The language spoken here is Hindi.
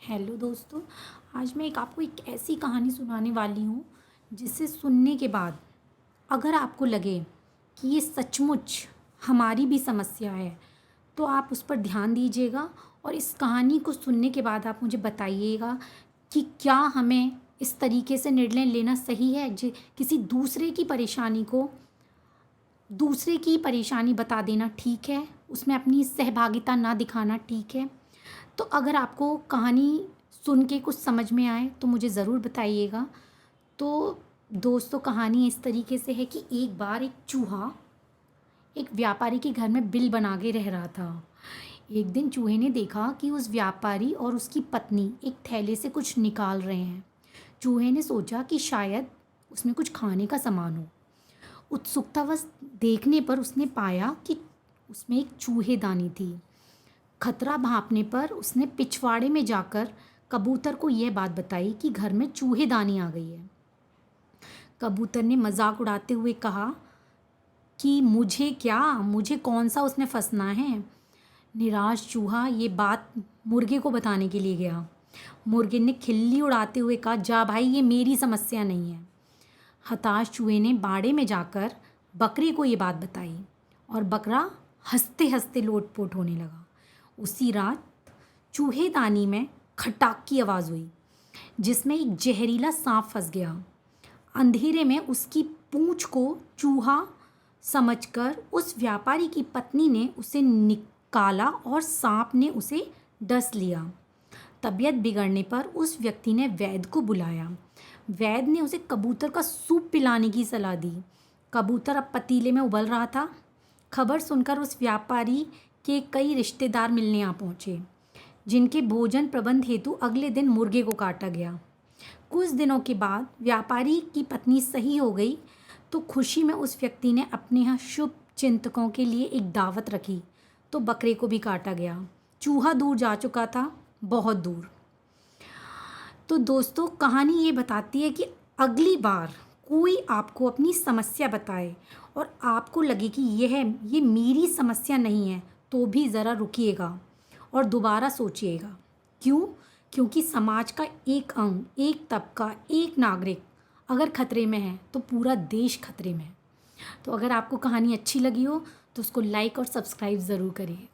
हेलो दोस्तों। आज मैं आपको एक ऐसी कहानी सुनाने वाली हूँ जिसे सुनने के बाद अगर आपको लगे कि ये सचमुच हमारी भी समस्या है तो आप उस पर ध्यान दीजिएगा और इस कहानी को सुनने के बाद आप मुझे बताइएगा कि क्या हमें इस तरीके से निर्णय लेना सही है। किसी दूसरे की परेशानी बता देना ठीक है, उसमें अपनी सहभागिता ना दिखाना ठीक है। तो अगर आपको कहानी सुन के कुछ समझ में आए तो मुझे ज़रूर बताइएगा। तो दोस्तों, कहानी इस तरीके से है कि एक बार एक चूहा एक व्यापारी के घर में बिल बना के रह रहा था। एक दिन चूहे ने देखा कि उस व्यापारी और उसकी पत्नी एक थैले से कुछ निकाल रहे हैं। चूहे ने सोचा कि शायद उसमें कुछ खाने का सामान हो। उत्सुकतावश देखने पर उसने पाया कि उसमें एक चूहेदानी थी। खतरा भांपने पर उसने पिछवाड़े में जाकर कबूतर को यह बात बताई कि घर में चूहेदानी आ गई है। कबूतर ने मजाक उड़ाते हुए कहा कि मुझे कौन सा उसमें फंसना है। निराश चूहा ये बात मुर्गे को बताने के लिए गया। मुर्गे ने खिल्ली उड़ाते हुए कहा, जा भाई, ये मेरी समस्या नहीं है। हताश चूहे ने बाड़े में जाकर बकरे को ये बात बताई और बकरा हंसते हंसते लोटपोट होने लगा। उसी रात चूहेदानी में खटाक की आवाज़ हुई जिसमें एक जहरीला सांप फंस गया। अंधेरे में उसकी पूंछ को चूहा समझकर उस व्यापारी की पत्नी ने उसे निकाला और सांप ने उसे डस लिया। तबीयत बिगड़ने पर उस व्यक्ति ने वैद्य को बुलाया। वैद्य ने उसे कबूतर का सूप पिलाने की सलाह दी। कबूतर अब पतीले में उबल रहा था। खबर सुनकर उस व्यापारी के कई रिश्तेदार मिलने आ पहुँचे, जिनके भोजन प्रबंध हेतु अगले दिन मुर्गे को काटा गया। कुछ दिनों के बाद व्यापारी की पत्नी सही हो गई तो खुशी में उस व्यक्ति ने अपने यहाँ शुभ चिंतकों के लिए एक दावत रखी तो बकरे को भी काटा गया। चूहा दूर जा चुका था, बहुत दूर। तो दोस्तों, कहानी ये बताती है कि अगली बार कोई आपको अपनी समस्या बताए और आपको लगे कि ये मेरी समस्या नहीं है तो भी ज़रा रुकिएगा और दोबारा सोचिएगा। क्यों? क्योंकि समाज का एक अंग, एक तबका, एक नागरिक अगर खतरे में है तो पूरा देश खतरे में है। तो अगर आपको कहानी अच्छी लगी हो तो उसको लाइक और सब्सक्राइब ज़रूर करिएगा।